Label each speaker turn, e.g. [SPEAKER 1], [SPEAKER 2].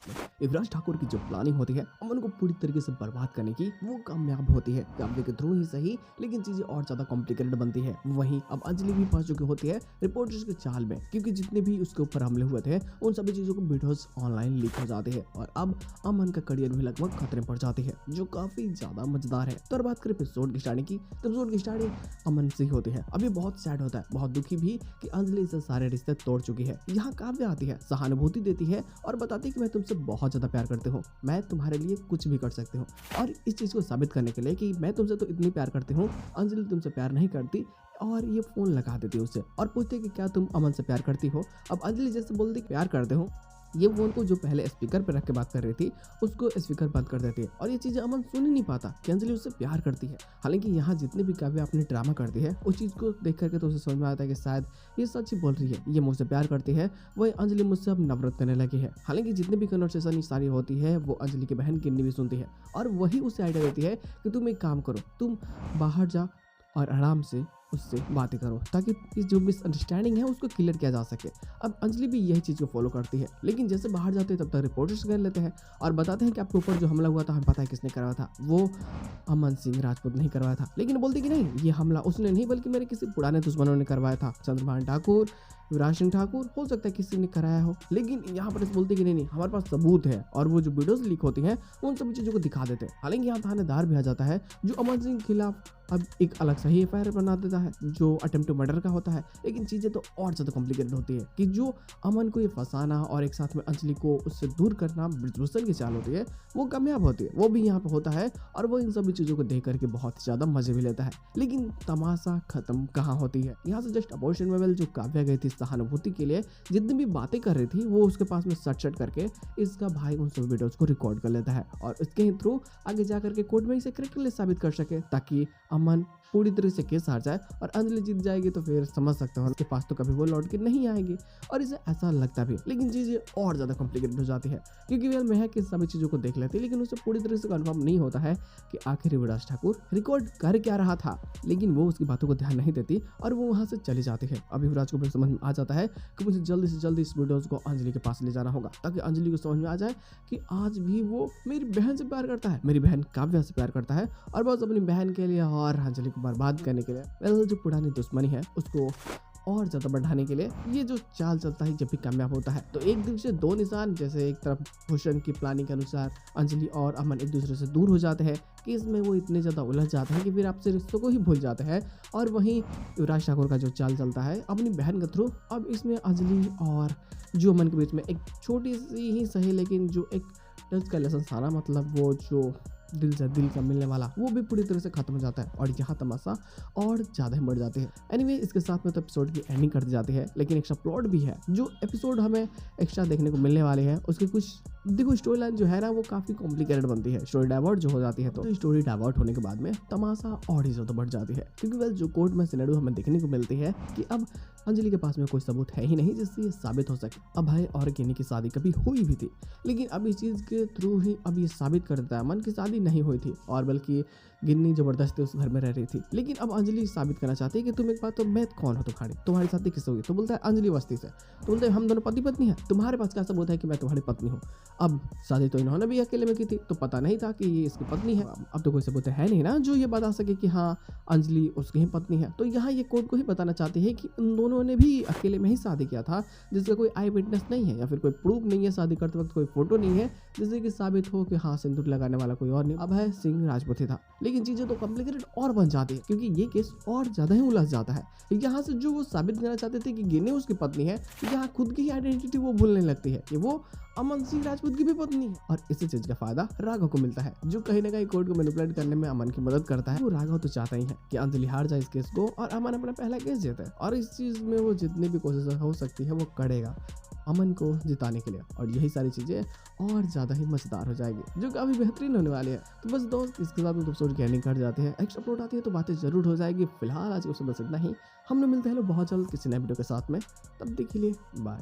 [SPEAKER 1] युवराज ठाकुर की जो प्लानिंग होती है अमन को पूरी तरीके से बर्बाद करने की, वो कामयाब होती है। काव्य के थ्रू ही सही, लेकिन चीजें और ज्यादा कॉम्प्लिकेटेड बनती है। वहीं अब अंजलि भी फंस चुकी होती है रिपोर्टर्स के चाल में, क्योंकि जितने भी उसके ऊपर हमले हुए थे उन सभी चीजों को वीडियोस ऑनलाइन लीक हो जाते हैं और अब अमन का करियर भी लगभग खतरे में पड़ जाती है, जो काफी ज्यादा मजेदार है। तो और बात करें एपिसोड की स्टार्टिंग की, तो एपिसोड की स्टार्टिंग अमन से ही होती है। अभी बहुत सैड होता है, बहुत दुखी भी कि अंजलि से सारे रिश्ते तोड़ चुकी है। यहाँ काव्य आती है, सहानुभूति देती है और बताती है कि मैं तुमसे बहुत ज्यादा प्यार करती हूँ, मैं तुम्हारे लिए कुछ भी कर सकती हूँ। और इस चीज को साबित करने के लिए कि मैं तुमसे तो इतनी प्यार करती हूँ, अंजलि तुमसे प्यार नहीं करती, और ये फोन लगा देती है उससे और पूछती है कि क्या तुम अमन से प्यार करती हो। अब अंजलि जैसे बोलती प्यार करते हो, ये फोन को जो पहले स्पीकर पर रख के बात कर रही थी उसको स्पीकर बंद कर देती है और ये चीजें अमन सुन ही नहीं पाता कि अंजलि उससे प्यार करती है। हालांकि यहाँ जितने भी काव्य अपने ड्रामा करती है उस चीज को देख करके तो उसे समझ में आता है कि शायद ये सच ही बोल रही है, ये मुझसे प्यार करती है, वही अंजलि मुझसे अब नफरत करने लगी है। हालांकि जितने भी कन्वर्सेशन ये सारी होती है वो अंजलि की बहन किन्नी भी सुनती है और वही उसे आइडिया देती है कि तुम एक काम करो, तुम बाहर जा और आराम से उससे बातें करो ताकि इस जो मिसअंडरस्टैंडिंग है उसको क्लियर किया जा सके। अब अंजलि भी यही चीज़ को फॉलो करती है, लेकिन जैसे बाहर जाते हैं तब तक रिपोर्टर्स कर लेते हैं और बताते हैं कि आपके ऊपर जो हमला हुआ था हमें पता है किसने करवाया था, वो अमन सिंह राजपूत नहीं करवाया था। लेकिन बोलती कि नहीं, ये हमला उसने नहीं बल्कि मेरे किसी पुराने दुश्मनों ने करवाया था, चंद्रभान ठाकुर, युवराज सिंह ठाकुर, हो सकता है किसी ने कराया हो। लेकिन यहाँ पर बोलते कि नहीं हमारे पास सबूत है और वो जो वीडियोस लीक होती हैं उन सभी चीज़ों को दिखा देते हैं। हालांकि यहाँ थानेदार भी आ जाता है जो अमन सिंह के खिलाफ अब एक अलग सा ही एफआईआर बना देता है जो अटेम्प्ट टू मर्डर का होता है। लेकिन चीज़ें तो और ज़्यादा कॉम्प्लिकेटेड होती है कि जो अमन को ये फंसाना और एक साथ में अंजलि को उससे दूर करना ब्रिजभूषण की चाल होती है वो कामयाब होती है, वो भी यहाँ पे होता है और वो इन सभी चीज़ों को देख करके बहुत ज़्यादा मजे भी लेता है। लेकिन तमाशा खत्म कहाँ होती है, यहाँ से जस्ट अबॉर्शन में जो काव्या गई थी सहानुभूति के लिए, जितनी भी बातें कर रही थी वो उसके पास में सट करके इसका भाई उन सभी वीडियोस को रिकॉर्ड कर लेता है और इसके ही थ्रू आगे जा करके कोर्ट में इसे करेक्टली साबित कर सके ताकि अमन पूरी तरह से केस हार जाए और अंजलि जीत जाएगी। तो फिर समझ सकते हो उसके पास तो कभी वो लौट के नहीं आएगी और इसे ऐसा लगता भी। लेकिन चीज़ें और ज़्यादा कॉम्प्लिकेटेड हो जाती है क्योंकि वेल महक इन सभी चीज़ों को देख लेती है, लेकिन उसे पूरी तरह से कंफर्म नहीं होता है कि आखिर युवराज ठाकुर रिकॉर्ड कर क्या रहा था। लेकिन वो उसकी बातों को ध्यान नहीं देती और वो वहाँ से चली जाती है। अब युवराज को फिर समझ में आ जाता है कि मुझे जल्दी से जल्दी इस वीडियोस को अंजलि के पास ले जाना होगा ताकि अंजलि को समझ में आ जाए कि आज भी वो मेरी बहन से प्यार करता है, मेरी बहन काव्या से प्यार करता है और बस अपनी बहन के लिए और अंजलि को बर्बाद करने के लिए जो पुरानी दुश्मनी है उसको और ज़्यादा बढ़ाने के लिए ये जो चाल चलता है जब भी कामयाब होता है। तो एक दूसरे दो निशान, जैसे एक तरफ भूषण की प्लानिंग के अनुसार अंजलि और अमन एक दूसरे से दूर हो जाते हैं कि इसमें वो इतने ज़्यादा उलझ जाते हैं कि फिर आपसे रिश्तों को ही भूल जाते हैं। और वहीं युवराज ठाकुर का जो चाल चलता है अपनी बहन के थ्रू, अब इसमें अंजलि और जो अमन के बीच में एक छोटी सी ही सही लेकिन जो एक टच का लेसन सारा, मतलब वो जो दिल से दिल का मिलने वाला, वो भी पूरी तरह से खत्म हो जाता है और यहाँ तमाशा और ज़्यादा ही बढ़ जाते हैं। एनीवे इसके साथ में तो एपिसोड की एंडिंग कर दी जाती है, लेकिन एक्स्ट्रा प्लॉट भी है जो एपिसोड हमें एक्स्ट्रा देखने को मिलने वाले हैं। उसके कुछ देखो स्टोरी लाइन जो है ना वो काफ़ी कॉम्प्लिकेटेड बनती है, स्टोरी डाइवर्ट जो हो जाती है। तो स्टोरी डाइवर्ट होने के बाद में तमाशा और ही ज़्यादा बढ़ जाती है क्योंकि वह जो कोर्ट में सिनेरियो हमें देखने को मिलती है कि अब अंजलि के पास में कोई सबूत है ही नहीं जिससे ये साबित हो सके। अब भाई और गिन्नी की शादी कभी हुई भी थी, लेकिन अब इस चीज़ के थ्रू ही अब ये साबित कर देता है अमन की शादी नहीं हुई थी और बल्कि गिन्नी जबरदस्ती उस घर में रह रही थी। लेकिन अब अंजलि साबित करना चाहती है कि तुम एक बात, तो मैं कौन हो तुम्हारी शादी किससे हुई? तो बोलता है अंजली वस्ती से। तो बोलते हैं हम दोनों पति पत्नी हैं, तुम्हारे पास क्या सबूत है कि मैं तुम्हारी पत्नी हूँ? अब शादी तो इन्होंने भी अकेले में की थी तो पता नहीं था कि ये इसकी पत्नी है। अब तो कोई सबूत है नहीं ना जो ये बता सके कि हाँ अंजलि उसकी ही पत्नी है। तो यहाँ ये कोर्ट को ही बताना चाहती है कि उन दोनों ने भी अकेले में ही शादी किया था, जिसका कोई आई विटनेस नहीं है या फिर कोई प्रूफ नहीं है, शादी करते वक्त कोई फोटो नहीं है जिससे कि साबित हो कि हाँ सिंदूर लगाने वाला कोई और नहीं, अब है सिंह राजपूत ही था। लेकिन चीजें तो कॉम्प्लिकेटेड और बन जाती है क्योंकि ये केस और ज्यादा ही उलझ जाता है। यहाँ से जो वो साबित करना चाहते थे कि गिन्नी उसकी पत्नी है, यहाँ खुद की आइडेंटिटी वो भूलने लगती है कि वो अमन सिंह राजपूत की भी पत्नी है। और इसी चीज का फायदा राघव को मिलता है जो कहीं ना कहीं कोर्ट को मैनिपुलेट करने में अमन की मदद करता है। वो राघव तो चाहता ही है कि अंजलि हार जाए इस केस को और अमन अपना पहला केस जीते और इस चीज में वो जितनी भी कोशिश हो सकती है वो करेगा अमन को जिताने के लिए और यही सारी चीज़ें और ज़्यादा ही मज़ेदार हो जाएगी जो काफ़ी बेहतरीन होने वाली है। तो बस दोस्त इसके साथ में एपिसोड की एंडिंग कर जाते हैं, एक्स्ट्रा अपलोड आती है तो बातें ज़रूर हो जाएगी। फिलहाल आज के बस इतना ही, हम लोग मिलते हैं बहुत जल्द किसी नए वीडियो के साथ में, तब तक के लिए बाय।